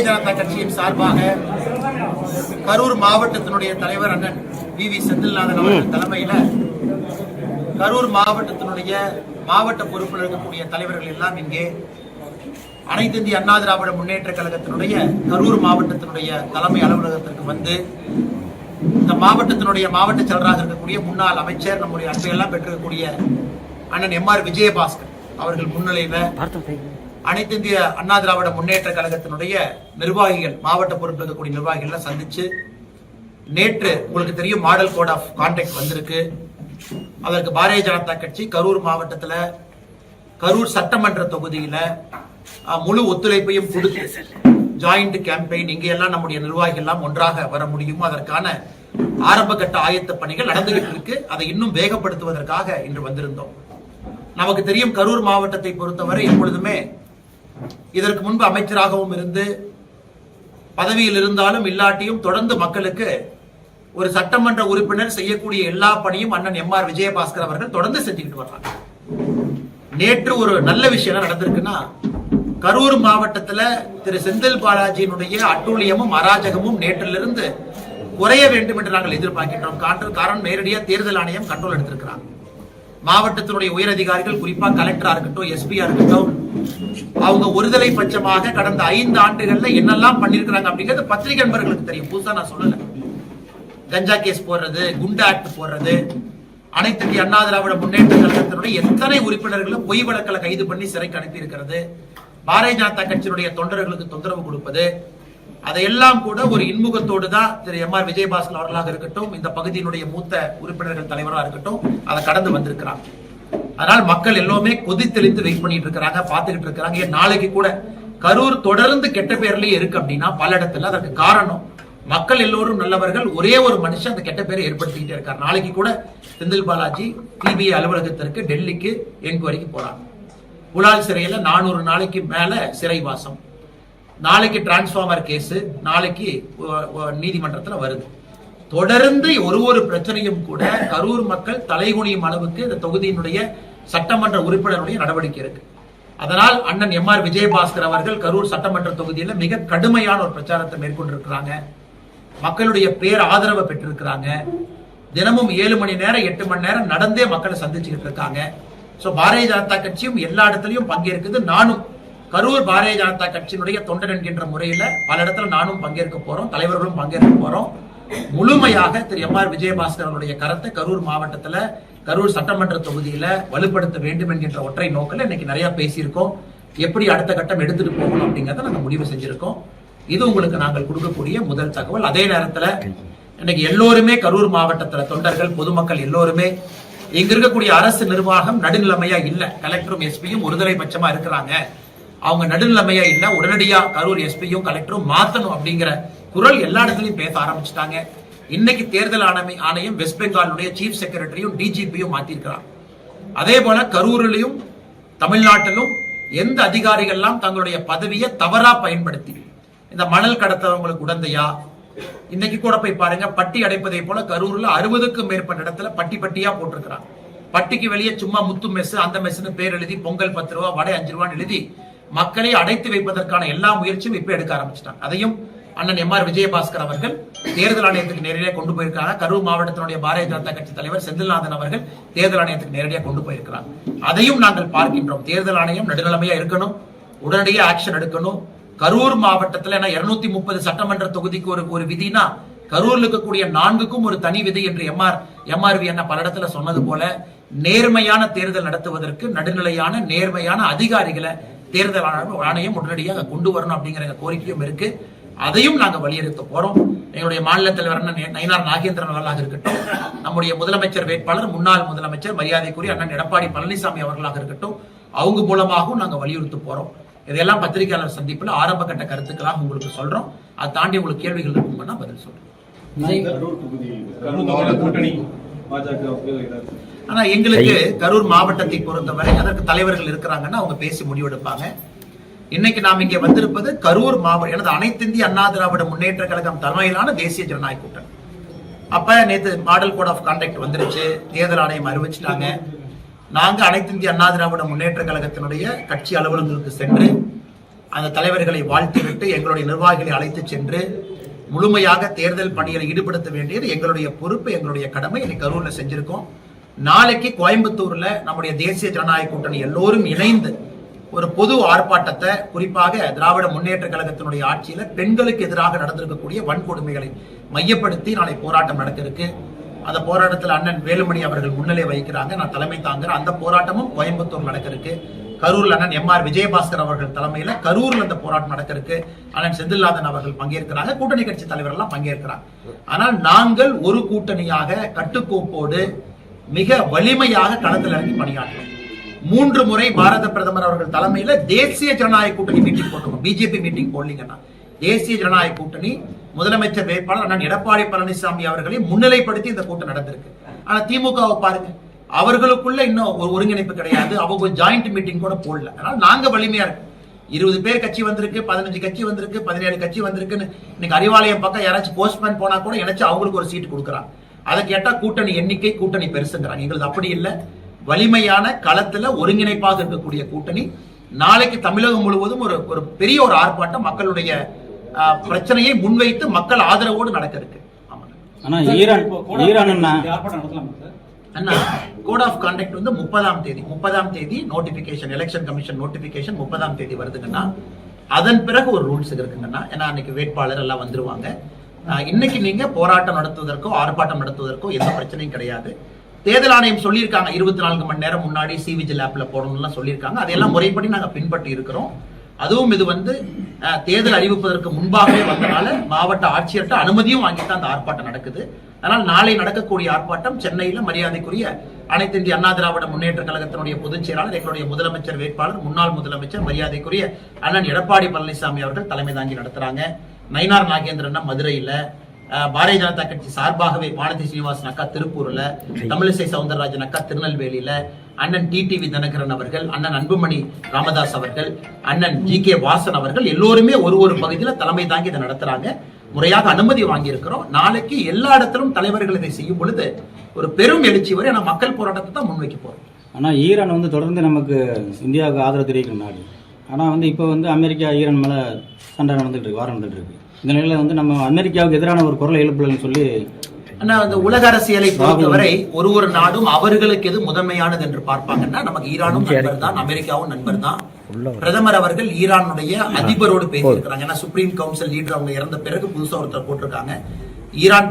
பாரதிய ஜனதா கட்சியின் சார்பாக கரூர் மாவட்டத்தினுடைய தலைவர் அண்ணன் வி செந்தில்நாதன் அவர்கள் தலைமையில கரூர் மாவட்டத்தினுடைய மாவட்ட பொறுப்பில் இருக்கக்கூடிய தலைவர்கள் எல்லாம் இங்கே அனைத்து இந்திய அண்ணா திராவிட முன்னேற்ற கழகத்தினுடைய கரூர் மாவட்டத்தினுடைய தலைமை அலுவலகத்திற்கு வந்து இந்த மாவட்டத்தினுடைய மாவட்ட செயலராக இருக்கக்கூடிய முன்னாள் அமைச்சர் நம்முடைய அன்பையெல்லாம் பெற்றிருக்கக்கூடிய அண்ணன் எம்.ஆர். விஜயபாஸ்கர் அவர்கள் முன்னிலையில அனைத்து இந்திய அண்ணா திராவிட முன்னேற்ற கழகத்தினுடைய நிர்வாகிகள் மாவட்ட பொறுப்பில் இருக்கக்கூடிய நிர்வாகிகள் சந்திச்சு நேற்று உங்களுக்கு தெரியும் மாடல் கோட் ஆஃப் கான்டாக்ட் வந்திருக்கு. அதற்கு பாரதிய ஜனதா கட்சி கரூர் மாவட்டத்தில் கரூர் சட்டமன்ற தொகுதியில முழு ஒத்துழைப்பையும் கொடுத்து ஜாயிண்ட் கேம்பெயின் இங்க எல்லாம் நம்முடைய நிர்வாகிகள் எல்லாம் ஒன்றாக வர முடியுமோ அதற்கான ஆரம்ப கட்ட ஆயத்த பணிகள் நடந்துகிட்டு இருக்கு. அதை இன்னும் வேகப்படுத்துவதற்காக இன்று வந்திருந்தோம். நமக்கு தெரியும் கரூர் மாவட்டத்தை பொறுத்தவரை எப்பொழுதுமே இதற்கு முன்பு அமைச்சராகவும் இருந்து பதவியில் இருந்தாலும் இல்லாட்டியும் தொடர்ந்து மக்களுக்கு ஒரு சட்டமன்ற உறுப்பினர் செய்யக்கூடிய எல்லா பணியும் அண்ணன் எம்.ஆர். விஜயபாஸ்கர் அவர்கள் தொடர்ந்து செஞ்சுக்கிட்டு வர்றாங்க. நேற்று ஒரு நல்ல விஷயம் நடந்திருக்குன்னா கரூர் மாவட்டத்தில் திரு செந்தில் பாலாஜியினுடைய அட்டூழியமும் அராஜகமும் நேற்றிலிருந்து குறைய வேண்டும் என்று நாங்கள் எதிர்பார்க்கின்றோம். காரணம் நேரடியாக தேர்தல் ஆணையம் கண்ட்ரோல் எடுத்திருக்கிறாங்க. மாவட்டத்தினுடைய உயர் அதிகாரிகள் குறிப்பா கலெக்டரா இருக்கட்டும் எஸ்பியா இருக்கட்டும் அவங்க ஒருதலை பட்சமாக கடந்த 5 ஆண்டுகள்ல என்னெல்லாம் பண்ணிருக்கிறாங்க அப்படிங்கிறது பத்திரிகை நண்பர்களுக்கு தெரியும். புதுசா நான் சொல்லல. கஞ்சா கேஸ் போடுறது, குண்டா ஆக்ட் போடுறது, அனைத்து இந்திய அண்ணா திராவிட முன்னேற்ற கழகத்தினுடைய எத்தனை உறுப்பினர்களும் பொய் வழக்கில் கைது பண்ணி சிறைக்கு அனுப்பி இருக்கிறது, பாரதிய ஜனதா கட்சியினுடைய தொண்டர்களுக்கு தொந்தரவு கொடுப்பது, அதையெல்லாம் கூட ஒரு இன்முகத்தோடு தான் திரு எம்.ஆர். விஜயபாஸ்கர் அவர்களாக இருக்கட்டும் இந்த பகுதியினுடைய மூத்த உறுப்பினர்கள் தலைவராக இருக்கட்டும் அதை கடந்து வந்திருக்கிறாங்க. அதனால் மக்கள் எல்லாமே கொதித்தெளித்து வெயிட் பண்ணிட்டு இருக்கிறாங்க, பார்த்துக்கிட்டு இருக்கிறாங்க. நாளைக்கு கூட கரூர் தொடர்ந்து கெட்ட பேர்லயே இருக்கு அப்படின்னா பல இடத்துல அதற்கு காரணம் மக்கள் எல்லோரும் நல்லவர்கள், ஒரே ஒரு மனுஷன் அந்த கெட்ட பேரை ஏற்படுத்திக்கிட்டே இருக்கார். நாளைக்கு கூட செந்தில் பாலாஜி சிபிஐ அலுவலகத்திற்கு டெல்லிக்கு என்கொயரிக்கு போறாங்க. புலால் சிறையில 400 நாளைக்கு மேல சிறைவாசம், நாளைக்கு டிரான்ஸ்பார்மர் கேஸ், நாளைக்கு நீதிமன்றத்தில் வருது. தொடர்ந்து ஒரு பிரச்சனையும் கூட கரூர் மக்கள் தலைகுனியும் அளவுக்கு இந்த தொகுதியினுடைய சட்டமன்ற உறுப்பினருடைய நடவடிக்கை இருக்கு. அதனால் அண்ணன் எம்.ஆர். விஜயபாஸ்கர் அவர்கள் கரூர் சட்டமன்ற தொகுதியில் மிக கடுமையான ஒரு பிரச்சாரத்தை மேற்கொண்டிருக்கிறாங்க. மக்களுடைய பேர் ஆதரவை பெற்றிருக்கிறாங்க. தினமும் 7 மணி நேரம் 8 மணி நேரம் நடந்தே மக்களை சந்திச்சுக்கிட்டு இருக்காங்க. பாரதிய ஜனதா கட்சியும் எல்லா இடத்துலயும் பங்கேற்குது. நானும் கரூர் பாரதிய ஜனதா கட்சியினுடைய தொண்டன் என்கின்ற முறையில பல இடத்துல நானும் பங்கேற்க போறோம், தலைவர்களும் பங்கேற்க போறோம். முழுமையாக திரு எம்.ஆர். விஜயபாஸ்கர் அவருடைய கருத்தை கரூர் மாவட்டத்துல கரூர் சட்டமன்ற தொகுதியில வலுப்படுத்த வேண்டும் என்கின்ற ஒற்றை நோக்கில் இன்னைக்கு நிறைய பேசியிருக்கோம். எப்படி அடுத்த கட்டம் எடுத்துட்டு போகணும் அப்படிங்கறத நாங்க முடிவு செஞ்சிருக்கோம். இது உங்களுக்கு நாங்கள் கொடுக்கக்கூடிய முதல் தகவல். அதே நேரத்துல இன்னைக்கு எல்லோருமே கரூர் மாவட்டத்துல தொண்டர்கள் பொதுமக்கள் எல்லோருமே இங்க இருக்கக்கூடிய அரசு நிர்வாகம் நடுநிலைமையா இல்ல, கலெக்டரும் எஸ்பியும் ஒருதலை பட்சமா இருக்கிறாங்க, அவங்க நடுநிலைமையா இல்ல, உடனடியா கரூர் எஸ்பியும் கலெக்டரும் மாத்தணும் அப்படிங்கிற குரல் எல்லா இடத்துலயும் பேச ஆரம்பிச்சுட்டாங்க. இன்னைக்கு தேர்தல் ஆணையம் வெஸ்ட் பெங்காலுடைய சீஃப் செக்ரட்டரியும் டிஜிபியும் மாத்திருக்கிறாங்க. அதே போல கரூரிலும் தமிழ்நாட்டிலும் எந்த அதிகாரிகள்லாம் தங்களுடைய பதவியை தவறா பயன்படுத்தி இந்த மணல் கடத்தவங்களுக்கு உடந்தையா, இன்னைக்கு கூட போய் பாருங்க, பட்டி அடைப்பதை போல கரூர்ல 60க்கும் மேற்பட்ட இடத்துல பட்டி பட்டியா போட்டிருக்கிறாங்க. பட்டிக்கு வெளியே சும்மா முத்து மெஸ் அந்த மெஸ்ன்னு பேர் எழுதி பொங்கல் 10 ரூபா வடை 5 ரூபான்னு எழுதி மக்களை அடைத்து வைப்பதற்கான எல்லா முயற்சியும் இப்ப எடுக்க ஆரம்பிச்சிட்டாங்க. அதையும் அண்ணன் எம்.ஆர். விஜயபாஸ்கர் அவர்கள் தேர்தல் ஆணையத்துக்கு நேரடியாக கொண்டு போயிருக்காங்க. கரூர் மாவட்டத்தினுடைய பாரதிய ஜனதா கட்சி தலைவர் செந்தில்நாதன் அவர்கள் தேர்தல் ஆணையத்துக்கு நேரடியாக கொண்டு போயிருக்கிறாங்க. அதையும் நாங்கள் பார்க்கின்றோம். தேர்தல் ஆணையம் நடுநிலைமையா இருக்கணும், உடனடியாக ஆக்ஷன் எடுக்கணும். கரூர் மாவட்டத்தில் 230 சட்டமன்ற தொகுதிக்கு ஒரு விதினா கரூர்ல இருக்கக்கூடிய 4க்கும் ஒரு தனி விதி என்று எம்ஆர்வி என்ன பல இடத்துல சொன்னது போல நேர்மையான தேர்தல் நடத்துவதற்கு நடுநிலையான நேர்மையான அதிகாரிகளை தேர்தல் ஆணையம் உடனடியாக கொண்டு வரணும் அப்படிங்கிற கோரிக்கையும் இருக்கு. அதையும் நாங்க வலியுறுத்த போறோம். எங்களுடைய மாநில தலைவர் நயினார் நாகேந்திரன் அவர்களாக இருக்கட்டும், நம்முடைய முதலமைச்சர் வேட்பாளர் முன்னாள் முதலமைச்சர் மரியாதைக்குரிய அண்ணன் எடப்பாடி பழனிசாமி அவர்களாக இருக்கட்டும், அவங்க மூலமாகவும் நாங்க வலியுறுத்த போறோம். இதெல்லாம் பத்திரிகையாளர் சந்திப்புல ஆரம்ப கட்ட கருத்துக்களாக உங்களுக்கு சொல்றோம். அதை தாண்டி உங்களுக்கு கேள்விகள் இருக்கும்னா பதில் சொல்றோம். ஆனா எங்களுக்கு கரூர் மாவட்டத்தை பொறுத்தவரை அதற்கு தலைவர்கள் இருக்கிறாங்கன்னா அவங்க பேசி முடிவெடுப்பாங்க. இன்னைக்கு நாம் இங்கே வந்திருப்பது கரூர் மாவட்டம், எனது அனைத்து இந்திய அண்ணா திராவிட முன்னேற்ற கழகம் தலைமையிலான தேசிய ஜனநாயக கூட்டணி. அப்ப நேற்று மாடல் கோட் ஆஃப் கான்டாக்ட் வந்துருச்சு, தேர்தல் ஆணையம் அறிவிச்சிட்டாங்க. நாங்க அனைத்து இந்திய அண்ணா திராவிட முன்னேற்ற கழகத்தினுடைய கட்சி அலுவலகங்களுக்கு சென்று அந்த தலைவர்களை வாழ்த்திவிட்டு எங்களுடைய நிர்வாகிகளை அழைத்து சென்று முழுமையாக தேர்தல் பணிகளை ஈடுபடுத்த வேண்டியது எங்களுடைய பொறுப்பு, எங்களுடைய கடமை. இன்னைக்கு கரூர்ல செஞ்சிருக்கோம். நாளைக்கு கோயம்புத்தூர்ல நம்முடைய தேசிய ஜனநாயக கூட்டணி எல்லோரும் இணைந்து ஒரு பொது ஆர்ப்பாட்டத்தை, குறிப்பாக திராவிட முன்னேற்ற கழகத்தினுடைய ஆட்சியில பெண்களுக்கு எதிராக நடந்திருக்கக்கூடிய வன்கொடுமைகளை மையப்படுத்தி நாளை போராட்டம் நடக்க இருக்கு. அந்த போராட்டத்தில் அண்ணன் வேலுமணி அவர்கள் முன்னிலை வகிக்கிறாங்க, நான் தலைமை தாங்குறேன். அந்த போராட்டமும் கோயம்புத்தூர் நடக்க இருக்கு. கரூர்ல அண்ணன் எம்.ஆர். விஜயபாஸ்கர் அவர்கள் தலைமையில கரூர்ல அந்த போராட்டம் நடக்க இருக்கு. அண்ணன் செந்தில்நாதன் அவர்கள் பங்கேற்கிறாங்க, கூட்டணி கட்சி தலைவர் எல்லாம் பங்கேற்கிறாங்க. ஆனால் நாங்கள் ஒரு கூட்டணியாக கட்டுக்கோப்போடு மிக வலிமையாக களத்தில் இறங்கி பணியாற்றுவோம். 3 முறை பாரத பிரதமர் அவர்கள் தலைமையில தேசிய ஜனநாயக கூட்டணி மீட்டிங் போட்டுருக்கோம். பிஜேபி மீட்டிங் போடலீங்கன்னா தேசிய ஜனநாயக கூட்டணி முதலமைச்சர் வேட்பாளர் அண்ணன் எடப்பாடி பழனிசாமி அவர்களை முன்னிலைப்படுத்தி இந்த கூட்டம் நடந்திருக்கு. ஆனா திமுகவை பாருங்க, அவர்களுக்குள்ள இன்னும் ஒரு ஒருங்கிணைப்பு கிடையாது. அவங்க ஜாயிண்ட் மீட்டிங் கூட போடல. அதனால நாங்க வலிமையா இருக்கு. 20 பேர் கட்சி வந்திருக்கு, 15 கட்சி வந்திருக்கு, 17 கட்சி வந்திருக்குன்னு இன்னைக்கு அறிவாலயம் பக்கம் யாராச்சும் போஸ்ட்மேன் போனா கூட இணைச்சு அவங்களுக்கு ஒரு சீட் கொடுக்குறாங்க. அதை கேட்டா கூட்டணி எண்ணிக்கை கூட்டணி பெருசுங்கிறாங்க. எங்களுக்கு அப்படி இல்லை. வலிமையான களத்துல ஒருங்கிணைப்பாக இருக்கக்கூடிய கூட்டணி. நாளைக்கு தமிழகம் முழுவதும் ஒரு பெரிய ஒரு ஆர்ப்பாட்டம் மக்களுடைய பிரச்சனையை முன்வைத்து மக்கள் ஆதரவோடு நடக்க இருக்கு. கோட் ஆஃப் கான்டக்ட் வந்து 30ஆம் தேதி நோட்டிபிகேஷன், எலெக்ஷன் கமிஷன் நோட்டிபிகேஷன் 30ஆம் தேதி வருதுங்கன்னா அதன் பிறகு ஒரு ரூல்ஸ் இருக்குங்கன்னா, ஏன்னா அன்னைக்கு வேட்பாளர் எல்லாம் வந்துருவாங்க. இன்னைக்கு நீங்க போராட்டம் நடத்துவதற்கோ ஆர்ப்பாட்டம் நடத்துவதற்கோ எந்த பிரச்சனையும் கிடையாது. தேர்தல் ஆணையம் சொல்லியிருக்காங்க 24 மணி நேரம் முன்னாடி சிவிஜில் ஆப்ல போடணும்லாம் சொல்லியிருக்காங்க. அதையெல்லாம் முறைப்படி நாங்க பின்பற்றி இருக்கிறோம். அதுவும் இது வந்து தேர்தல் அறிவிப்பதற்கு முன்பாகவே வந்தனால மாவட்ட ஆட்சியர்கிட்ட அனுமதியும் வாங்கித்தான் அந்த ஆர்ப்பாட்டம் நடக்குது. அதனால் நாளை நடக்கக்கூடிய ஆர்ப்பாட்டம் சென்னையில மரியாதைக்குரிய அனைத்து இந்திய அண்ணா திராவிட முன்னேற்ற கழகத்தினுடைய பொதுச் செயலாளர், எங்களுடைய முதலமைச்சர் வேட்பாளர், முன்னாள் முதலமைச்சர் மரியாதைக்குரிய அண்ணன் எடப்பாடி பழனிசாமி அவர்கள் தலைமை தாங்கி நடத்துறாங்க. நயினார் நாகேந்திரன் மதுரையில, பாரதிய ஜனதா கட்சி சார்பாகவே வானதி சீனிவாசன் அக்கா திருப்பூர்ல, தமிழிசை சவுந்தரராஜன் அக்கா திருநெல்வேலியில, அண்ணன் டிடிவி தினகரன் அவர்கள், அண்ணன் அன்புமணி ராமதாஸ் அவர்கள், அண்ணன் ஜி.கே. வாசன் அவர்கள் எல்லோருமே ஒரு பகுதியில் தலைமை தாங்கி இதை நடத்துறாங்க. முறையாக அனுமதி வாங்கி இருக்கிறோம். நாளைக்கு எல்லா இடத்திலும் தலைவர்கள் இதை செய்யும் பொழுது ஒரு பெரும் எழுச்சி வரை மக்கள் போராட்டத்தை தான் முன்வைக்க போறோம். ஆனா ஈரான் வந்து தொடர்ந்து நமக்கு இந்தியாவுக்கு ஆதரவு தெரிவிக்கிற நாடு. ஆனா வந்து இப்போ வந்து அமெரிக்கா ஈரான் மேல சண்டை நடந்துட்டு இருக்கு, வாரம் நடந்துட்டு இருக்கு. இந்த நிலையில வந்து நம்ம அமெரிக்காவுக்கு எதிரான ஒரு குரலை எழுப்பலன்னு சொல்லி, ஆனா அந்த உலக அரசியலை பொறுத்தவரை ஒரு நாடும் அவர்களுக்கு எது முதன்மையானது என்று பார்ப்பாங்கன்னா, நமக்கு ஈரானும் நண்பர் தான், அமெரிக்காவும் நண்பர் தான். பிரதமர் அவர்கள் ஈரானுடைய அதிபரோடு பேசியிருக்கிறாங்க. ஏன்னா சுப்ரீம் கவுன்சில் லீடர் அவங்க இறந்த பிறகு புதுசா ஒருத்தர் போட்டிருக்காங்க. ஈரான்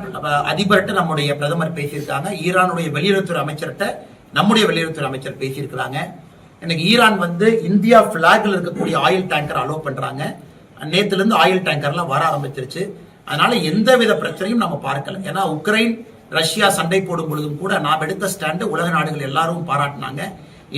அதிபர்கிட்ட நம்முடைய பிரதமர் பேசியிருக்காங்க. ஈரானுடைய வெளியுறவுத்துறை அமைச்சர்கிட்ட நம்முடைய வெளியுறவுத்துறை அமைச்சர் பேசியிருக்கிறாங்க. எனக்கு ஈரான் வந்து இந்தியா பிளாக்ல இருக்கக்கூடிய ஆயில் டேங்கர் அலோவ் பண்றாங்க. நேத்துல இருந்து ஆயில் டேங்கர்லாம் வர ஆரம்பிச்சிருச்சு. அதனால எந்தவித பிரச்சனையும் நம்ம பார்க்கல. ஏன்னா உக்ரைன் ரஷ்யா சண்டை போடும் பொழுதும் கூட நாம் எடுத்த ஸ்டாண்டு உலக நாடுகள் எல்லாரும் பாராட்டினாங்க.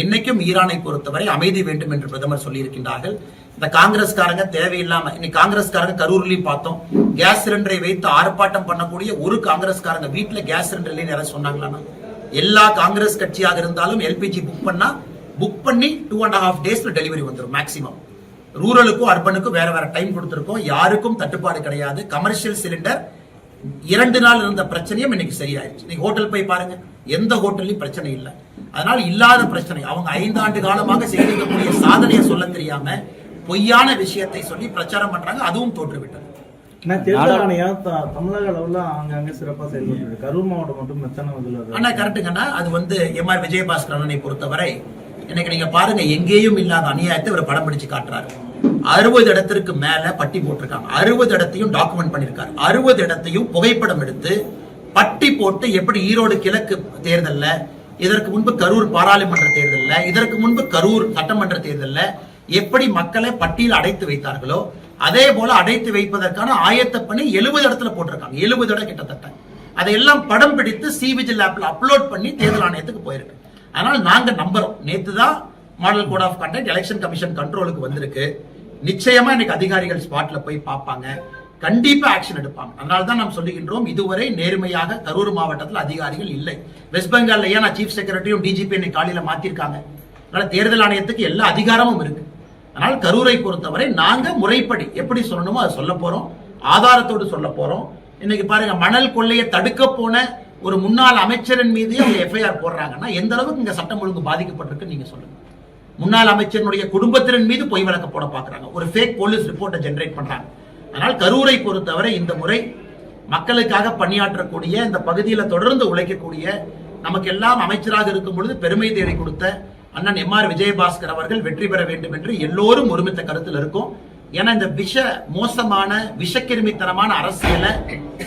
இன்னைக்கும் ஈரானை பொறுத்தவரை அமைதி வேண்டும் என்று பிரதமர் சொல்லி இருக்கின்றார்கள். இந்த காங்கிரஸ்காரங்க தேவையில்லாம, இன்னைக்கு காங்கிரஸ்காரங்க கரூர்லயும் பார்த்தோம், கேஸ் சிலிண்டரை வைத்து ஆர்ப்பாட்டம் பண்ணக்கூடிய ஒரு காங்கிரஸ்காரங்க வீட்டுல கேஸ் சிலிண்டர் இல்லைன்னு யாராவது சொன்னாங்களா? எல்லா காங்கிரஸ் கட்சியாக இருந்தாலும் எல்பிஜி புக் பண்ணி 2.5 days டெலிவரி வந்துடும் மேக்சிமம். ரூரலுக்கும் அர்பனுக்கும் வேற டைம் கொடுத்திருக்கோம். யாருக்கும் தட்டுப்பாடு கிடையாது. கமர்ஷியல் சிலிண்டர் 2 நாள் இருந்த பிரச்சனையும் இன்னைக்கு சரியாயிருச்சு. நீங்க ஹோட்டல் போய் பாருங்க, எந்த ஹோட்டல்லையும் பிரச்சனை இல்லை. அதனால இல்லாத பிரச்சனை, அவங்க 5 ஆண்டு காலமாக செய்திருக்கக்கூடிய சாதனையை சொல்ல தெரியாம பொய்யான விஷயத்தை சொல்லி பிரச்சாரம் பண்றாங்க. அதுவும் தோற்றுவிட்டது. தேர்தல் ஆணையம் தமிழக அளவுல அங்கங்க சிறப்பா செயல்பட்டு, கரூர் மாவட்டம் மட்டும் பிரச்சனை. ஆனா கரெக்டுங்கன்னா அது வந்து எம்.ஆர். விஜயபாஸ்கர் அண்ணனை பொறுத்தவரை இன்னைக்கு நீங்க பாருங்க, எங்கேயும் இல்லாத அநியாயத்தை ஒரு படம் பிடிச்சு காட்டுறாரு. 60 இடத்திற்கு மேல பட்டி போட்டிருக்காங்க. 60 இடத்தையும் டாக்குமெண்ட் பண்ணிருக்காரு. 60 இடத்தையும் புகைப்படம் எடுத்து பட்டி போட்டு, எப்படி ஈரோடு கிழக்கு தேர்தல்ல, இதற்கு முன்பு கரூர் பாராளுமன்ற தேர்தல்ல, இதற்கு முன்பு கரூர் சட்டமன்ற தேர்தல்ல எப்படி மக்களை பட்டியல் அடைத்து வைத்தார்களோ அதே போல அடைத்து வைப்பதற்கான ஆயத்த பணி 70 இடத்துல போட்டிருக்காங்க. 70 இடம் கிட்டத்தட்ட. அதையெல்லாம் படம் பிடித்து சிவிஜில் ஆப்ல அப்லோட் பண்ணி தேர்தல் ஆணையத்துக்கு போயிருக்கு. அதனால நாங்க நம்புறோம். நேத்து தான் model code of conduct election commission கண்ட்ரோலுக்கு வந்திருக்கு. நிச்சயமா இன்னைக்கு அதிகாரிகள் ஸ்பாட்ல போய் பார்ப்பாங்க, கண்டிப்பா ஆக்ஷன் எடுப்பாங்க. அதனால்தான் நாம் சொல்லுகின்றோம், இதுவரை நேர்மையாக கரூர் மாவட்டத்தில் அதிகாரிகள் இல்லை. வெஸ்ட் பெங்கால்ல ஏன் சீஃப் செக்ரட்டரியும் டிஜிபி இன்னைக்கு காலையில மாத்திருக்காங்க. அதனால தேர்தல் ஆணையத்துக்கு எல்லா அதிகாரமும் இருக்கு. அதனால் கரூரை பொறுத்தவரை நாங்க முறைப்படி எப்படி சொல்லணுமோ அதை சொல்ல போறோம், ஆதாரத்தோடு சொல்ல போறோம். இன்னைக்கு பாருங்க, மணல் கொள்ளையை தடுக்க போன ஒரு முன்னாள் அமைச்சரின் மீது அவங்க எஃப்ஐஆர் போடுறாங்கன்னா எந்த அளவுக்கு இங்க சட்டம் ஒழுங்கு பாதிக்கப்பட்டிருக்கு நீங்க சொல்லுங்க. முன்னாள் அமைச்சருடைய குடும்பத்தினர் மீது பொய் வழக்கு போட பார்க்கறாங்க. ஒரு ஃபேக் போலீஸ் ரிப்போர்ட்டை ஜெனரேட் பண்றாங்க. அதனால் கரூரை பொறுத்தவரை இந்த முறை மக்களுக்காக பணியாற்றக்கூடிய, இந்த பகுதியில் தொடர்ந்து உழைக்கக்கூடிய, நமக்கு எல்லாம் அமைச்சராக இருக்கும் பொழுது பெருமை தேடி கொடுத்த அண்ணன் எம்.ஆர். விஜயபாஸ்கர் அவர்கள் வெற்றி பெற வேண்டும் என்று எல்லோரும் ஒருமித்த கருத்தில் இருக்கும். ஏன்னா இந்த மோசமான விஷக்கிருமித்தனமான அரசியலை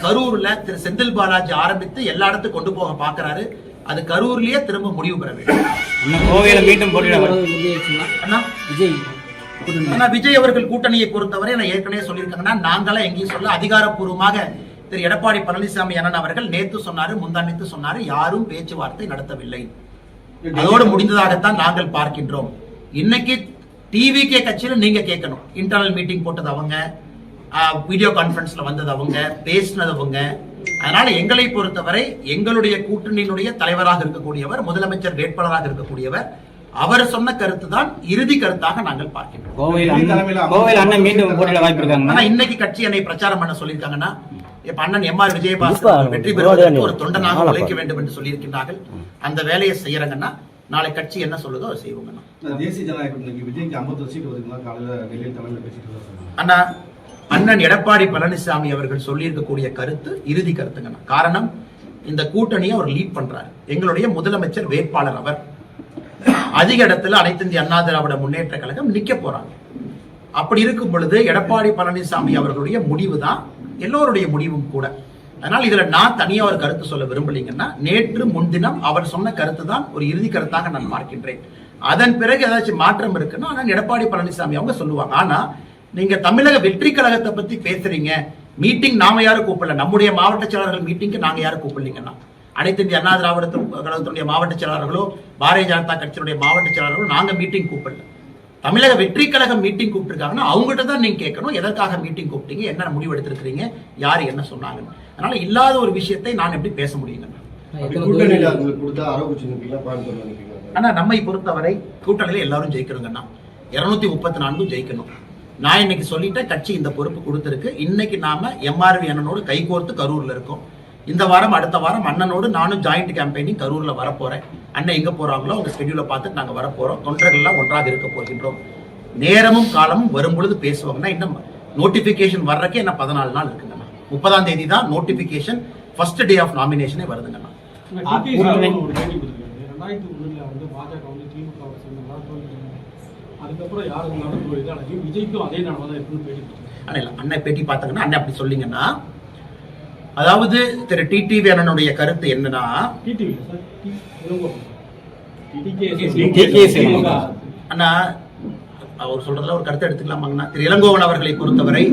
கரூர்ல திரு செந்தில் பாலாஜி ஆரம்பித்து எல்லா இடத்துக்கும் கொண்டு போக பாக்குறாரு. அது கரூர்லயே திரும்ப முடிவு பெற வேண்டும். விஜய் அவர்கள் கூட்டணியை பொறுத்தவரை நான் ஏற்கனவே சொல்லியிருக்காங்கன்னா, நாங்களாம் எங்கேயும் சொல்ல, அதிகாரப்பூர்வமாக திரு எடப்பாடி பழனிசாமி அண்ணன் அவர்கள் நேத்து சொன்னாரு, முந்தானேத்து சொன்னாரு, யாரும் பேச்சுவார்த்தை நடத்தவில்லை, அதோடு முடிந்ததாகத்தான் நாங்கள் பார்க்கின்றோம். இன்னைக்கு டிவிகே கட்சியில நீங்க கேட்கணும், இன்டர்னல் மீட்டிங் போட்டது அவங்க, வீடியோ கான்பரன்ஸ்ல வந்தது அவங்க, பேசினது அவங்க. அதனால எங்களை பொறுத்தவரை எங்களுடைய கூட்டணியினுடைய தலைவராக இருக்கக்கூடியவர், முதலமைச்சர் வேட்பாளராக இருக்கக்கூடியவர், அவர் சொன்ன கருத்து தான் இறுதி கருத்தாக நாங்கள் பார்க்கின்றோம். இன்னைக்கு கட்சி என்னை பிரச்சாரம் பண்ண சொல்லியிருக்காங்கன்னா, இப்ப அண்ணன் எம்.ஆர். விஜயபாஸ்கர் வெற்றி பெறுவதற்கு ஒரு தொண்டனாக உழைக்க வேண்டும் என்று சொல்லியிருக்கின்றார்கள். அந்த வேலையை செய்யறாங்கன்னா நாளை கட்சி என்ன சொல்லுதோ அதை செய்வோங்கண்ணா. தேசிய ஜனநாயக கூட்டணிக்கு விஜய்க்கு 50 சீட் வருதுன்னா காலையில டெல்லியில் தலைமையில் பேசிட்டு அண்ணா, அண்ணன் எடப்பாடி பழனிசாமி அவர்கள் சொல்லியிருக்கக்கூடிய கருத்து இறுதி கருத்துங்கண்ணா. காரணம், இந்த கூட்டணியை அவர் லீட் பண்றாரு. எங்களுடைய முதலமைச்சர் வேட்பாளர் அவர். அதிக இடத்துல அனைத்து இந்திய அண்ணா திராவிட முன்னேற்ற கழகம் நிக்க போறாங்க. அப்படி இருக்கும் பொழுது எடப்பாடி பழனிசாமி அவர்களுடைய முடிவு தான் எல்லோருடைய முடிவும் கூட. அதனால் இதுல நான் தனியா ஒரு கருத்து சொல்ல விரும்பலீங்கன்னா, நேற்று முன்தினம் அவர் சொன்ன கருத்து தான் ஒரு இறுதி கருத்தாக நான் பார்க்கின்றேன். அதன் பிறகு ஏதாச்சும் மாற்றம் இருக்குன்னா ஆனால் எடப்பாடி பழனிசாமி அவங்க சொல்லுவாங்க. ஆனா நீங்க தமிழக வெற்றி கழகத்தை பத்தி பேசுறீங்க, மீட்டிங் நாம யாரும் கூப்பிடல, நம்முடைய மாவட்ட செயலாளர்கள் மீட்டிங்க்கு நாங்க யாரும் கூப்பிடலீங்கன்னா, அனைத்து இந்திய அண்ணா திராவிட கழகத்தினுடைய மாவட்ட செயலாளர்களோ பாரதிய ஜனதா கட்சியினுடைய மாவட்ட செயலாளர்களோ நாங்க மீட்டிங் கூப்பிடல. தமிழக வெற்றி கழகம் மீட்டிங் கூப்பிட்டுருக்காங்கன்னா அவங்ககிட்ட தான் நீங்க கேட்கணும், எதற்காக மீட்டிங் கூப்பிட்டீங்க, என்ன முடிவு எடுத்திருக்கிறீங்க, யாரு என்ன சொன்னாங்க. அதனால இல்லாத ஒரு விஷயத்தை நான் எப்படி பேச முடியுங்க? ஆனா நம்மை பொறுத்தவரை கூட்டணியில எல்லாரும் ஜெயிக்கணுங்கன்னா 234 ஜெயிக்கணும். நான் இன்னைக்கு சொல்லிட்டேன், கட்சி இந்த பொறுப்பு கொடுத்திருக்கு. இன்னைக்கு நாம எம்ஆர்வி அண்ணனோடு கைகோர்த்து கரூர்ல இருக்கோம். இந்த வாரம் அடுத்த வாரம் அண்ணனோடு நானும் ஜாயிண்ட் கேம்பெயினிங் கரூர்ல வரப்போறேன். அண்ணன் எங்க போறாங்களோ அவங்க ஸ்கெடியூல பார்த்துட்டு நாங்க வரப்போறோம். தொண்டர்கள் எல்லாம் ஒன்றாக இருக்க போகின்றோம். நேரமும் காலமும் வரும் பொழுது பேசுவாங்கன்னா, இன்னும் நோட்டிபிகேஷன் வர்றதுக்கு என்ன 14 நாள் இருக்குங்கண்ணா. 30ஆம் தேதி தான் நோட்டிபிகேஷன், ஃபர்ஸ்ட் டே ஆஃப் நாமினேஷனே வருதுங்கண்ணா. அண்ணன் பேட்டி பார்த்தாங்கன்னா அண்ணன் அப்படி சொல்லிங்கன்னா, அதாவது திரு டிடிவி அண்ணனுடைய கருத்து என்னன்னா, அண்ணா அவர் சொல்றதுல ஒரு கருத்தை எடுத்துக்கலாமாங்கண்ணா. திரு இளங்கோவன் அவர்களை பொறுத்தவரை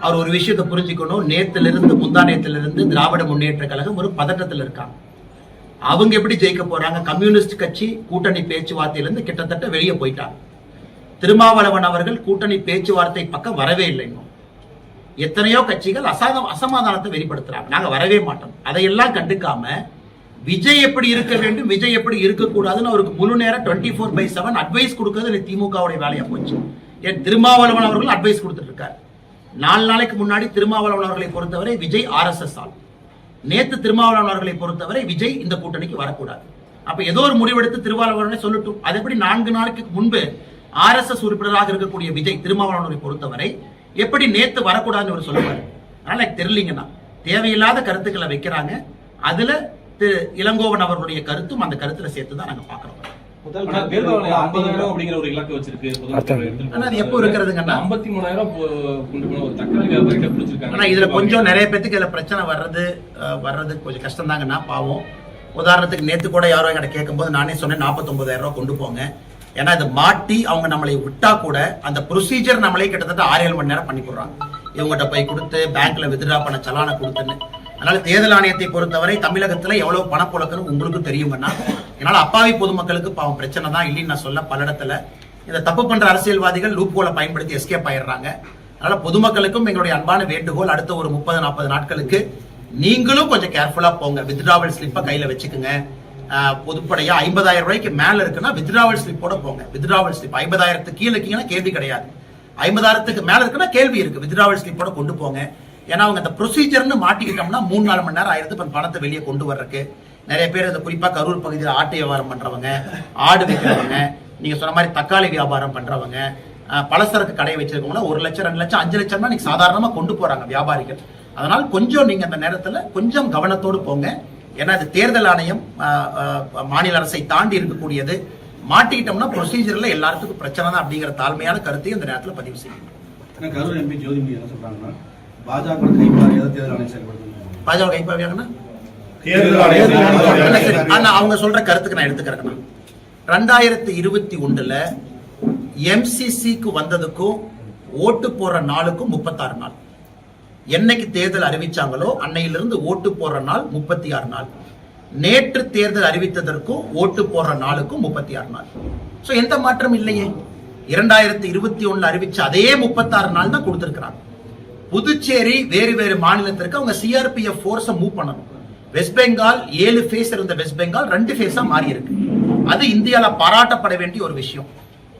அவர் ஒரு விஷயத்தை புரிஞ்சுக்கணும். நேத்திலிருந்து முந்தா நேத்திலிருந்து திராவிட முன்னேற்ற கழகம் ஒரு பதட்டத்தில் இருக்காங்க. அவங்க எப்படி ஜெயிக்க போறாங்க? கம்யூனிஸ்ட் கட்சி கூட்டணி பேச்சுவார்த்தையிலிருந்து கிட்டத்தட்ட வெளியே போயிட்டாங்க. திருமாவளவன் அவர்கள் கூட்டணி பேச்சுவார்த்தை பக்கம் வரவே இல்லை. இன்னும் எத்தனையோ கட்சிகள் அசமாதானத்தை வெளிப்படுத்துறாங்க, நாங்க வரவே மாட்டோம். அதையெல்லாம் கண்டுக்காம விஜய் எப்படி இருக்க வேண்டும், விஜய் எப்படி இருக்கக்கூடாதுன்னு அவருக்கு முழு நேரம் 24/7 அட்வைஸ் கொடுக்கிறது திமுகவுடைய வேலையா போச்சு. ஏன் திருமாவளவன் அவர்கள் அட்வைஸ் கொடுத்துட்டு இருக்காரு. 4 நாளைக்கு முன்னாடி திருமாவளவன் அவர்களை பொறுத்தவரை விஜய் RSS ஆள். நேத்து திருமாவளவன் அவர்களை பொறுத்தவரை விஜய் இந்த கூட்டணிக்கு வரக்கூடாது. அப்ப ஏதோ ஒரு முடிவெடுத்து திருமாவளவனை சொல்லட்டும். அது எப்படி 4 நாளைக்கு முன்பு RSS உறுப்பினராக இருக்கக்கூடிய விஜய் திருமாவளவனை பொறுத்தவரை எப்படி நேத்து வரக்கூடாதுன்னு ஒரு சொல்லுவாரு. அதனால எனக்கு தெரியலீங்கன்னா, தேவையில்லாத கருத்துக்களை வைக்கிறாங்க. அதுல திரு இளங்கோவன் அவர்களுடைய கருத்தும் அந்த கருத்துல சேர்த்துதான் நாங்க பாக்குறோம். இதுல கொஞ்சம் நிறைய பேத்துக்கு இதுல பிரச்சனை வர்றது கொஞ்சம் கஷ்டம் தாங்கன்னா, பாவம். உதாரணத்துக்கு நேத்து கூட யாரோ என்கிட்ட கேட்கும் போது நானே சொன்னேன் 49,000 ரூபாய் கொண்டு போங்க. ஏன்னா இது மாட்டி அவங்க நம்மளை விட்டா கூட அந்த ப்ரொசீஜர் நம்மளே கிட்டத்தட்ட 6-7 மணி நேரம் பண்ணி போடுறாங்க. இவங்ககிட்ட போய் கொடுத்து பேங்க்ல வித்ட்ரா பண்ண சலான கொடுத்துன்னு. அதனால தேர்தல் ஆணையத்தை பொறுத்தவரை தமிழகத்துல எவ்வளவு பணப்புழக்கணும் உங்களுக்கு தெரியுங்கன்னா, என்னால அப்பாவி பொதுமக்களுக்கு பாவம் பிரச்சனை தான் இல்லைன்னு நான் சொல்ல. பல இடத்துல இந்த தப்பு பண்ற அரசியல்வாதிகள் லூப் ஹோலை பயன்படுத்தி எஸ்கேப் ஆயிடுறாங்க. அதனால பொதுமக்களுக்கும் எங்களுடைய அன்பான வேண்டுகோள், அடுத்த ஒரு 30-40 நாட்களுக்கு நீங்களும் கொஞ்சம் கேர்ஃபுல்லா போங்க. வித்ட்ராவல் ஸ்லிப்பை கையில வச்சுக்குங்க. பொதுப்படையா 50,000 ரூபாய்க்கு மேல இருக்குன்னா வித்ட்ராவல் ஸ்லிப்போட போங்க. வித்ட்ராவல் ஸ்லிப் 50,000 கீழே இருக்கீங்கன்னா கேள்வி கிடையாது. 50,000 மேல இருக்குன்னா கேள்வி இருக்கு. வித்ட்ராவல் ஸ்லிப்போட கொண்டு போங்க. ஏன்னா அவங்க அந்த ப்ரொசீஜர்னு மாட்டிக்கிட்டோம்னா 3-4 மணி நேரம் ஆயிரத்து பணத்தை வெளியே கொண்டு வர்றதுக்கு. நிறைய பேர் இந்த குறிப்பா கரூர் பகுதியில் ஆட்டு வியாபாரம் பண்றவங்க, ஆடு வைக்கிறவங்க, நீங்க சொன்ன மாதிரி தக்காளி வியாபாரம் பண்றவங்க, பலசரக்கு கடை வச்சிருக்கவங்க 1 லட்சம் 2 லட்சம் 5 லட்சம் இன்னைக்கு சாதாரணமா கொண்டு போறாங்க வியாபாரிகள். அதனால் கொஞ்சம் நீங்க அந்த நேரத்துல கொஞ்சம் கவனத்தோடு போங்க. ஏன்னா அது தேர்தல் ஆணையம் மாநில அரசை தாண்டி இருக்கக்கூடியது. மாட்டிக்கிட்டோம்னா ப்ரொசீஜர்ல எல்லாத்துக்கும் பிரச்சனை தான் அப்படிங்கிற தாழ்மையான கருத்தையும் இந்த நேரத்தில் பதிவு செய்யணும். கரூர் எம்பி ஜோதிமணி என்ன சொல்றாங்கன்னா, பாஜக கைப்பாவை தேர்தல் ஆணையம் செயல்படுத்தணும். பாஜக கைப்பாவியாங்கன்னா தேர்தல் அவங்க சொல்ற கருத்துக்கு நான் எடுத்துக்கிறேன். 2021 எம்சிசிக்கு வந்ததுக்கும் ஓட்டு போற நாளுக்கும் 36 நாள். என்னைக்கு தேர்தல் அறிவிச்சாங்களோ அன்னையிலிருந்து ஓட்டு போற நாள் 36 நாள். நேற்று தேர்தல் அறிவித்ததற்கும் ஓட்டு போடுற நாளுக்கும் 36 நாள். சோ எந்த மாற்றம் இல்லையே. 2021 அறிவிச்ச அதே 36 நாள் தான் கொடுத்திருக்கிறாங்க. புதுச்சேரி வேறு மாநிலத்திற்கு அவங்க சிஆர்பிஎஃப் போர்ஸை மூவ் பண்ணணும். வெஸ்ட் பெங்கால் 7 ஃபேஸ் இருந்த வெஸ்ட் பெங்கால் 2 ஃபேஸா மாறி இருக்கு. அது இந்தியால பாராட்டப்பட வேண்டிய ஒரு விஷயம்.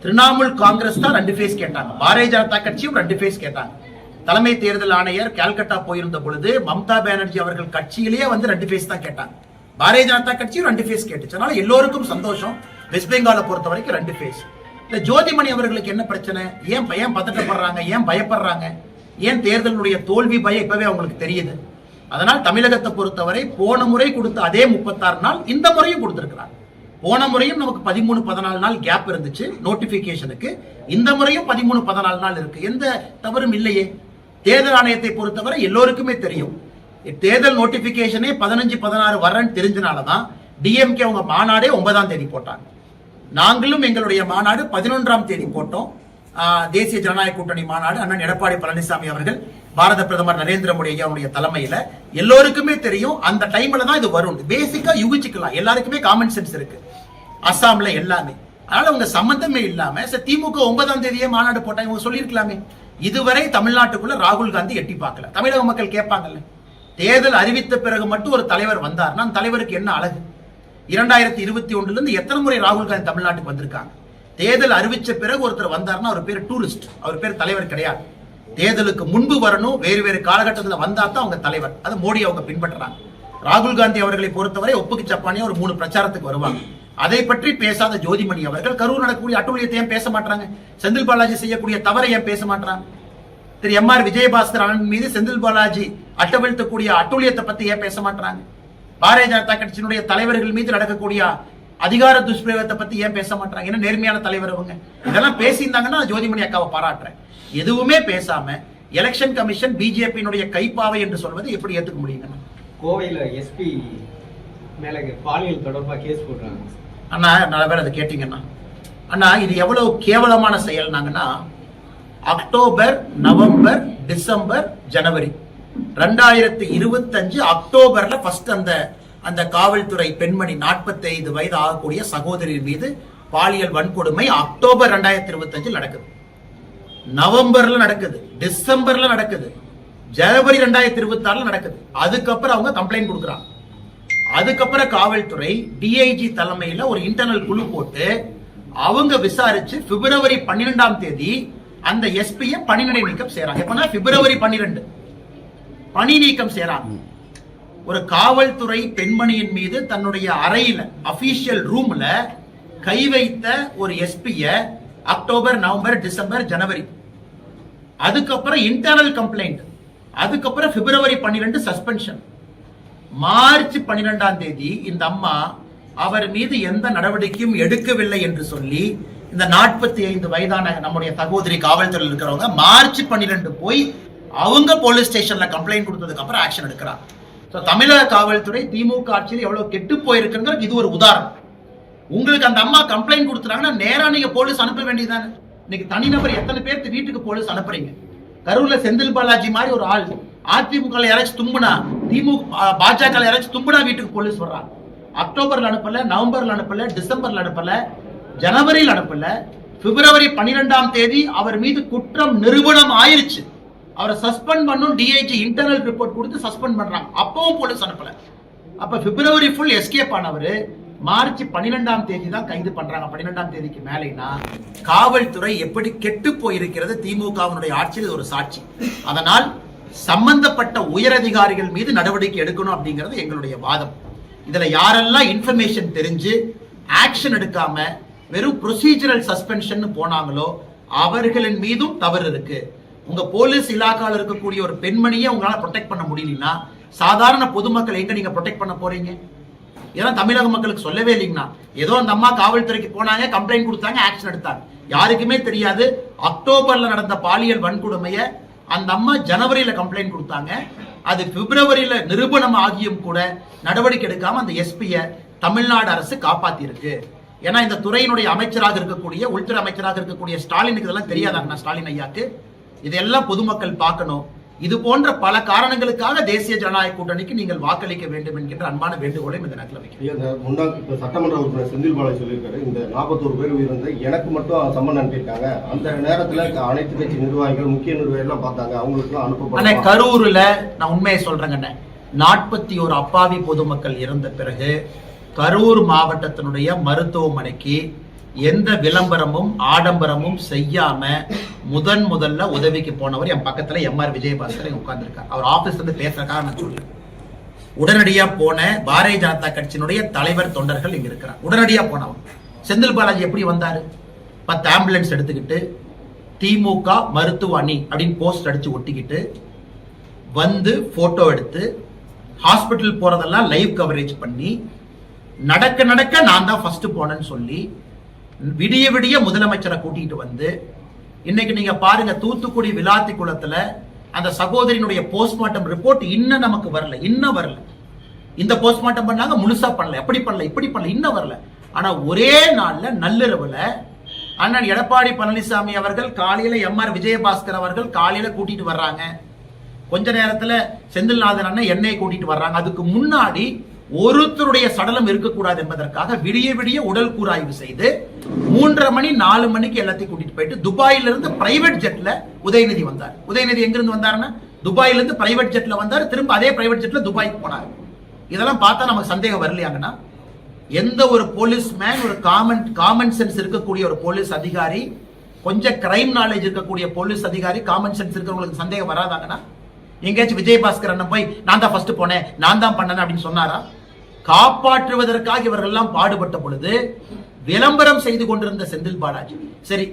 திரிணாமுல் காங்கிரஸ் தான் 2 ஃபேஸ் கேட்டாங்க, பாரதிய ஜனதா கட்சியும் 2 ஃபேஸ் கேட்டாங்க. தலைமை தேர்தல் ஆணையர் கால்கட்டா போயிருந்த பொழுது மம்தா பானர்ஜி அவர்கள் கட்சியிலேயே வந்து 2 ஃபேஸ் தான் கேட்டாங்க. பாரதிய ஜனதா கட்சியும் 2 ஃபேஸ் கேட்டுச்சு. அதனால எல்லோருக்கும் சந்தோஷம். வெஸ்ட் பெங்காலை பொறுத்த வரைக்கும் 2 ஃபேஸ். இந்த ஜோதிமணி அவர்களுக்கு என்ன பிரச்சனை? ஏன் பதட்டப்படுறாங்க? ஏன் பயப்படுறாங்க? ஏன் தேர்தலுடைய தோல்வி பயம் இப்பவே அவங்களுக்கு தெரியுது. அதனால் தமிழகத்தை பொறுத்தவரை போன முறை கொடுத்த அதே 36 நாள் இந்த முறையும் கொடுத்திருக்கிறாங்க. போன முறையும் நமக்கு 13-14 நாள் கேப் இருந்துச்சு நோட்டிபிகேஷனுக்கு. இந்த முறையும் 13-14 நாள் இருக்கு. எந்த தவறும் இல்லையே. தேர்தல் ஆணையத்தை பொறுத்தவரை எல்லோருக்குமே தெரியும். தேர்தல் நோட்டிபிகேஷனே 15-16 வரன்னு தெரிஞ்சனாலதான் டிஎம்கே அவங்க மாநாடே 9ஆம் தேதி போட்டாங்க. நாங்களும் எங்களுடைய மாநாடு 11ஆம் தேதி போட்டோம். தேசிய ஜனநாயக கூட்டணி மாநாடு அண்ணன் எடப்பாடி பழனிசாமி அவர்கள் பாரத பிரதமர் நரேந்திர மோடி ஐயாவுடைய தலைமையில எல்லோருக்குமே தெரியும் அந்த டைம்ல தான் இது வரும். பேசிக்கா யூகிச்சுக்கலாம், எல்லாருக்குமே காமன் சென்ஸ் இருக்கு. அஸ்ஸாம்ல எல்லாமே. அதனால அவங்க சம்பந்தமே இல்லாம திமுக 9ஆம் தேதியே மாநாடு போட்டாங்க. இவங்க சொல்லியிருக்கலாமே. இதுவரை தமிழ்நாட்டுக்குள்ள ராகுல் காந்தி எட்டி பார்க்கல. தமிழக மக்கள் கேட்பாங்கல்ல, தேர்தல் அறிவித்த பிறகு மட்டும் ஒரு தலைவர் வந்தார்னா அந்த தலைவருக்கு என்ன அழகு? 2021 இருந்து எத்தனை முறை ராகுல் காந்தி தமிழ்நாட்டுக்கு வந்திருக்காங்க? தேர்தல் அறிவிச்ச பிறகு ஒருத்தர் வந்தார்னா அவர் பேர் டூரிஸ்ட், அவர் பேர் தலைவர் கிடையாது. தேர்தலுக்கு முன்பு வரணும், வேறு காலகட்டத்தில் வந்தா தான் அவங்க தலைவர். அது மோடி அவங்க பின்பற்றுறாங்க. ராகுல் காந்தி அவர்களை பொறுத்தவரை ஒப்புக்கு சப்பானியா ஒரு 3 பிரச்சாரத்துக்கு வருவாங்க. அதை பற்றி பேசாத ஜோதிமணி அவர்கள் கரூர் நடக்கக்கூடிய அட்டூழியத்தை ஏன் பேச மாட்டாங்க? செந்தில் பாலாஜி செய்யக்கூடிய தவறை ஏன் பேச மாட்டாங்க? திரு எம்.ஆர். விஜயபாஸ்கர் அண்ணன் மீது செந்தில் பாலாஜி அட்டவிழ்த்தக்கூடிய அட்டூழியத்தை பத்தி ஏன் பேச மாட்டாங்க? பாரதிய ஜனதா கட்சியினுடைய தலைவர்கள் மீது நடக்கக்கூடிய அதிகார துஷ்பிரயோகத்தை பத்தி ஏன் பேச மாட்டாங்க? என்ன நேர்மையான தலைவர் அவங்க. இதெல்லாம் பேசியிருந்தாங்கன்னா ஜோதிமணி அக்காவை பாராட்டுறேன். எதுவுமே பேசாம எலெக்ஷன் கமிஷன் பிஜேபியினுடைய கைப்பாவை என்று சொல்வது எப்படி ஏத்துக்க முடியுங்க? கோவையில எஸ்பி மேல பாலியல் தொடர்பா கேஸ் போடுறாங்க. அண்ணா நல்ல பேர் அதை கேட்டீங்கன்னா அண்ணா இது எவ்வளவு கேவலமான செயல்னாங்கன்னா, அக்டோபர், நவம்பர், டிசம்பர், ஜனவரி 2025 அக்டோபர்ல ஃபர்ஸ்ட் அந்த காவல்துறை பெண்மணி 45 வயது ஆகக்கூடிய சகோதரி மீது பாலியல் வன்கொடுமை அக்டோபர் 2025 நடக்குது. நவம்பர்ல நடக்குது, டிசம்பர்ல நடக்குது, ஜனவரி 2026 நடக்குது. அதுக்கப்புறம் அவங்க கம்ப்ளைண்ட் கொடுக்குறாங்க. அதுக்கப்புறம் காவல்துறை டிஐஜி தலைமையில ஒரு இன்டர்னல் குழு போட்டு அவங்க விசாரிச்சு பிப்ரவரி 12ஆம் தேதி அந்த எஸ்பியை பணிநிலை நீக்கம் செய்யறாங்க. எப்பனா பிப்ரவரி 12 பணி நீக்கம் செய்யறாங்க. ஒரு காவல்துறை பெண்மணியின் மீது தன்னுடைய அறையில அபிஷியல் ரூம்ல கை வைத்த ஒரு எஸ்பிய அக்டோபர், நவம்பர், டிசம்பர், ஜனவரி, அதுக்கப்புறம் இன்டர்னல் கம்ப்ளைண்ட், அதுக்கப்புறம் பிப்ரவரி 12 சஸ்பென்ஷன், மார்ச் 12ஆம் தேதி இந்த அம்மா அவர் மீது எந்த நடவடிக்கையும் எடுக்கவில்லை என்று சொல்லி இந்த 45 வயதான நம்முடைய சகோதரி காவல்துறையில் இருக்கிறவங்க மார்ச் 12 போய் அவங்க போலீஸ் ஸ்டேஷன்ல கம்ப்ளைண்ட் கொடுத்ததுக்கு அப்புறம் ஆக்ஷன் எடுக்கிறாங்க. தமிழக காவல்துறை திமுக ஆட்சியில் எவ்வளவு கெட்டு போயிருக்குங்கிறது இது ஒரு உதாரணம். உங்களுக்கு அந்த அம்மா கம்ப்ளைண்ட் கொடுத்துறாங்கன்னா நேரா நீங்க போலீஸ் அனுப்ப வேண்டியதானே. இன்னைக்கு தனிநபர் எத்தனை பேருக்கு வீட்டுக்கு போலீஸ் அனுப்புறீங்க? கரூர்ல செந்தில் பாலாஜி மாதிரி ஒரு ஆள் அதிமுக யாராச்சும் தும்புனா, திமுக பாஜக யாராச்சும் தும்புனா வீட்டுக்கு போலீஸ் வர்றாங்க. அக்டோபர்ல அனுப்பல, நவம்பர்ல அனுப்பல, டிசம்பர்ல அனுப்பல, ஜனவரியில் அனுப்பல. பிப்ரவரி 12ஆம் தேதி அவர் மீது குற்றம் நிரூபணம் ஆயிருச்சு. அவரை சஸ்பெண்ட் பண்ணும் டிஐஜி இன்டர்னல் ரிப்போர்ட் கொடுத்து சஸ்பெண்ட் பண்றாங்க. அப்பவும் போலீஸ் அனுப்பல. அப்ப பிப்ரவரி ஃபுல் எஸ்கேப் ஆனவர் மார்ச் 12ஆம் தேதி தான் கைது பண்றாங்க. 12ஆம் தேதிக்கு மேலேனா காவல்துறை எப்படி கெட்டு போயிருக்கிறது திமுகவினுடைய ஆட்சியில் ஒரு சாட்சி. அதனால் சம்பந்தப்பட்ட உயரதிகாரிகள் மீது நடவடிக்கை எடுக்கணும் அப்படிங்கிறது எங்களுடைய வாதம். இதுல யாரெல்லாம் இன்ஃபர்மேஷன் தெரிஞ்சு ஆக்ஷன் எடுக்காம வெறும் ப்ரொசீஜரல் சஸ்பென்ஷன் போனாங்களோ அவர்களின் மீதும் தவறு இருக்கு. உங்க போலீஸ் இலாக்கால இருக்கக்கூடிய ஒரு பெண்மணியை உங்களால ப்ரொடெக்ட் பண்ண முடியலன்னா சாதாரண பொதுமக்கள் எங்க நீங்க ப்ரொடெக்ட் பண்ண போறீங்க? இதெல்லாம் தமிழக மக்களுக்கு சொல்லவே இல்லைங்கண்ணா. ஏதோ அந்த அம்மா காவல்துறைக்கு போனாங்க, கம்ப்ளைண்ட் கொடுத்தாங்க, ஆக்ஷன் எடுத்தாங்க. யாருக்குமே தெரியாது அக்டோபர்ல நடந்த பாலியல் வன்கொடுமைய அந்த அம்மா ஜனவரியில கம்ப்ளைண்ட் கொடுத்தாங்க. அது பிப்ரவரியில நிரூபணம் ஆகியும் கூட நடவடிக்கை எடுக்காம அந்த எஸ்பிய தமிழ்நாடு அரசு காப்பாத்தி இருக்கு. ஏன்னா இந்த துறையினுடைய அமைச்சராக இருக்கக்கூடிய உள்துறை அமைச்சராக இருக்கக்கூடிய ஸ்டாலினுக்கு இதெல்லாம் தெரியாதாங்கண்ணா. ஸ்டாலின் ஐயாக்கு இதெல்லாம் பொதுமக்கள் பார்க்கணும். இது போன்ற பல காரணங்களுக்காக தேசிய ஜனநாயக கூட்டணிக்கு நீங்கள் வாக்களிக்க வேண்டும் என்கின்ற அன்பான வேண்டுகோளை இந்த நேரத்தில் வைக்கிறேன். முன்னாள் சட்டமன்ற உறுப்பினர் செந்தில் பாலாஜி சொல்லியிருக்காரு, இந்த 41 பேர் உயிரிழந்த எனக்கு மட்டும் சம்மன் அனுப்பியிருக்காங்க. அந்த நேரத்துல அனைத்து கட்சி நிர்வாகிகள் முக்கிய நிர்வாகிகள் பார்த்தாங்க, அவங்களுக்கு அனுப்ப. கரூர்ல நான் உண்மையை சொல்றேங்க, 41 அப்பாவி பொதுமக்கள் இறந்த பிறகு கரூர் மாவட்டத்தினுடைய மருத்துவமனைக்கு எந்த விளம்பரமும் ஆடம்பரமும் செய்யாம முதல்ல உதவிக்கு போனவர் என் பக்கத்துல எம்ஆர் விஜயபாஸ்கர் உட்கார்ந்துருக்கார். அவர் ஆபீஸ்ல இருந்து பேசுறதுக்காக நான் சொல்றேன். உடனடியா போன பாரதிய ஜனதா கட்சியினுடைய தலைவர் தொண்டர்கள் இங்க இருக்கிறார். உடனடியா போனவர் செந்தில் பாலாஜி எப்படி வந்தாரு? 10 ஆம்புலன்ஸ் எடுத்துக்கிட்டு திமுக மருத்துவ அணி அப்படின்னு போஸ்ட் அடிச்சு ஒட்டிக்கிட்டு வந்து போட்டோ எடுத்து ஹாஸ்பிட்டல் போறதெல்லாம் லைவ் கவரேஜ் பண்ணி நடக்க நான் தான் ஃபர்ஸ்ட் போனேன்னு சொல்லி விடிய முதலமைச்சரை கூட்டிட்டு வந்து இன்னைக்கு நீங்க பாருங்க, தூத்துக்குடி விளாத்தி குளத்துல அந்த சகோதரியினுடைய போஸ்ட்மார்ட்டம் ரிப்போர்ட் இன்னும் நமக்கு வரல. இந்த போஸ்ட்மார்ட்டம் பண்ணாங்க, முழுசா பண்ணல, எப்படி பண்ணல, இப்படி பண்ணல, இன்னும் வரல. ஆனா ஒரே நாள்ல நள்ளிரவுல அண்ணன் எடப்பாடி பழனிசாமி அவர்கள் காலையில எம்ஆர் விஜயபாஸ்கர் அவர்கள் காலையில கூட்டிட்டு வர்றாங்க. கொஞ்ச நேரத்துல செந்தில்நாதன் அண்ணன் என்னை கூட்டிட்டு வர்றாங்க. அதுக்கு முன்னாடி ஒருத்தருடைய சடலம் இருக்கக்கூடாது என்பதற்காக விடிய உடல் கூராய்வு செய்து 3:30 மணி 4 மணிக்கு எல்லாத்தையும் கூட்டிட்டு போயிட்டு துபாயில இருந்து பிரைவேட் ஜெட்ல உதயநிதி வந்தார். உதயநிதி எங்க இருந்து வந்தாருன்னா துபாயில இருந்து பிரைவேட் ஜெட்ல வந்தார். திரும்ப அதே பிரைவேட் ஜெட்ல துபாய்க்கு போனார். இதெல்லாம் பார்த்தா நமக்கு சந்தேகம் வரலையாங்கன்னா, எந்த ஒரு போலீஸ்மேன், ஒரு காமன் சென்ஸ் இருக்கக்கூடிய ஒரு போலீஸ் அதிகாரி, கொஞ்சம் கிரைம் நாலேஜ் இருக்கக்கூடிய போலீஸ் அதிகாரி, காமன் சென்ஸ் இருக்கிறவங்களுக்கு சந்தேகம் வராதாங்கன்னா, எங்கேயாச்சும் விஜயபாஸ்கர் அண்ணன் போய் நான் தான் ஃபர்ஸ்ட் போனேன், நான் தான் பண்ணேன் அப்படின்னு சொன்னாரா? காப்பாற்றுவதற்காக இவர்கள் எல்லாம் பாடுபட்ட பொழுது விளம்பரம் செய்து கொண்டிருந்த செந்தில் பாலாஜி, சரி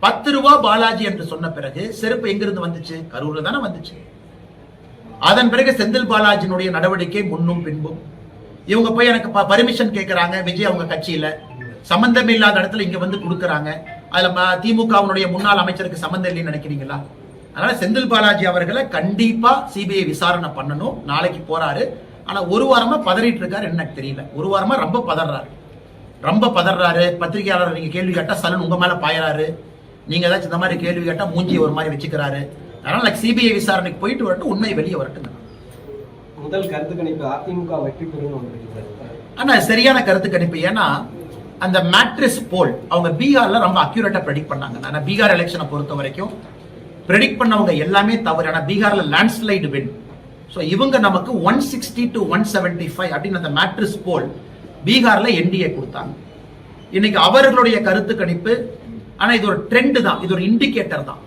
10 ரூபாய் பாலாஜி என்று சொன்ன பிறகு செருப்பு எங்கிருந்து வந்துச்சு? கரூர்ல தானே வந்துச்சு. அதன் பிறகு செந்தில் பாலாஜினுடைய நடவடிக்கை முன்னும் பின்பும். இவங்க போய் எனக்கு பர்மிஷன் கேட்கிறாங்க, விஜய் அவங்க கட்சியில சம்பந்தம் இல்லாத இடத்துல இங்க வந்து கொடுக்கறாங்க. அதுல திமுகவுடைய முன்னாள் அமைச்சருக்கு சம்பந்தம் இல்லைன்னு நினைக்கிறீங்களா? அதனால செந்தில் பாலாஜி அவர்களை கண்டிப்பா சிபிஐ விசாரணை பண்ணணும். நாளைக்கு போறாரு. ஆனா ஒரு வாரமா பதறிட்டு இருக்காரு, எனக்கு தெரியல. ஒரு வாரமா ரொம்ப பதறாரு. பத்திரிகையாளர் நீங்க கேள்வி கேட்டா சலன் உங்க மேல பாயறாரு. நீங்க ஏதாச்சும் இந்த மாதிரி கேள்வி கேட்டா மூஞ்சி ஒரு மாதிரி வச்சுக்கிறாரு. அதனால சிபிஐ விசாரணைக்கு போயிட்டு வரட்டும், உண்மை வெளியே வரட்டும். முதல் கருத்து கணிப்பு அதிமுக வெற்றி பெறும். ஆனா சரியான கருத்து கணிப்பு. ஏன்னா அந்த மேட்ரிஸ் போல் அவங்க பீகார்ல ரொம்ப அக்யூரேட்டா ப்ரெடிக்ட் பண்ணாங்க. ஆனா பீகார் எலெக்ஷனை பொறுத்த வரைக்கும் ப்ரெடிக்ட் பண்ணவங்க எல்லாமே தவறு. ஆனா பீகார்ல லேண்ட்ஸ்லைடு வின். சோ இவங்க நமக்கு 160 to 175 அப்படின்னு அந்த மேட்ரிஸ் போல் பீகார்ல என்டிஏ கொடுத்தாங்க. இன்னைக்கு அவர்களுடைய கருத்து கணிப்பு, ஆனா இது ஒரு ட்ரெண்ட் தான், இது ஒரு இண்டிகேட்டர் தான்.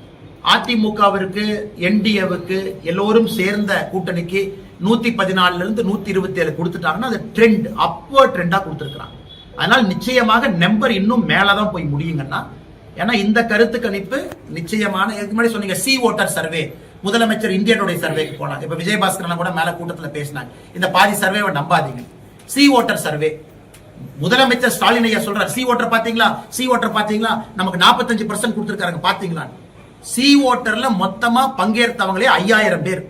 அதிமுகவிற்கு என்டிஏவுக்கு எல்லோரும் சேர்ந்த கூட்டணிக்கு 114 இருந்து 127 கொடுத்துட்டாங்கன்னா அது ட்ரெண்ட், அப்வர்ட் ட்ரெண்டா கொடுத்துருக்காங்க. அதனால நிச்சயமாக நம்பர் இன்னும் மேலதான் போய் முடியுங்கன்னா, ஏன்னா இந்த கருத்து கணிப்பு நிச்சயமான, இதுக்கு முன்னாடி சொன்னீங்க சி ஓட்டர் சர்வே, முதலமைச்சர் இந்தியனுடைய சர்வேக்கு போனாங்க. இப்ப விஜயபாஸ்கர் கூட மேல கூட்டத்தில் பேசினாங்க, இந்த பாதி சர்வேவை நம்பாதீங்க. சி ஓட்டர் சர்வே, முதலமைச்சர் ஸ்டாலின் ஐயா சொல்றாரு, சி ஓட்டர் பாத்தீங்களா, நமக்கு 45% கொடுத்திருக்காங்க பாத்தீங்களா. சி ஓட்டர்ல மொத்தமா பங்கேற்றவங்களே 5000 பேர்.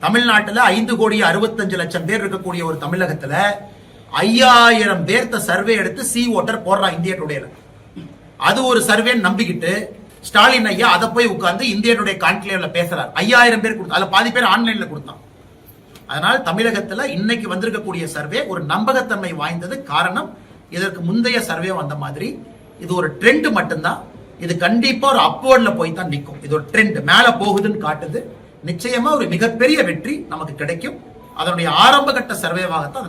தமிழ்நாட்டுல 5,65,00,000 பேர் இருக்கக்கூடிய ஒரு தமிழகத்துல 5000 பேர்த்த சர்வே எடுத்து சி ஓட்டர் போடுறான் இந்திய டுடேல. அது ஒரு சர்வே நம்பிக்கிட்டு ஸ்டாலின் ஐயா அதை போய் உட்கார்ந்து இந்தியனுடைய கான்க்ளேவ்ல பேசுறாரு. 5000 பேர் கொடுத்தா, அதுல பாதி பேர் ஆன்லைன்ல கொடுத்தான். அதனால் தமிழகத்துல இன்னைக்கு வந்திருக்கக்கூடிய சர்வே ஒரு நம்பகத்தன்மை வாய்ந்தது. காரணம், இதற்கு முந்தைய சர்வே வந்த மாதிரி இது ஒரு ட்ரெண்ட் மட்டும்தான். இது கண்டிப்பா ஒரு அப்வர்ட்ல போய் தான் நிற்கும். இது ஒரு ட்ரெண்ட், மேல போகுதுன்னு காட்டுது. நிச்சயமா ஒரு மிகப்பெரிய வெற்றி நமக்கு கிடைக்கும். அதனுடைய ஆரம்ப கட்ட சர்வேவாகத்தான்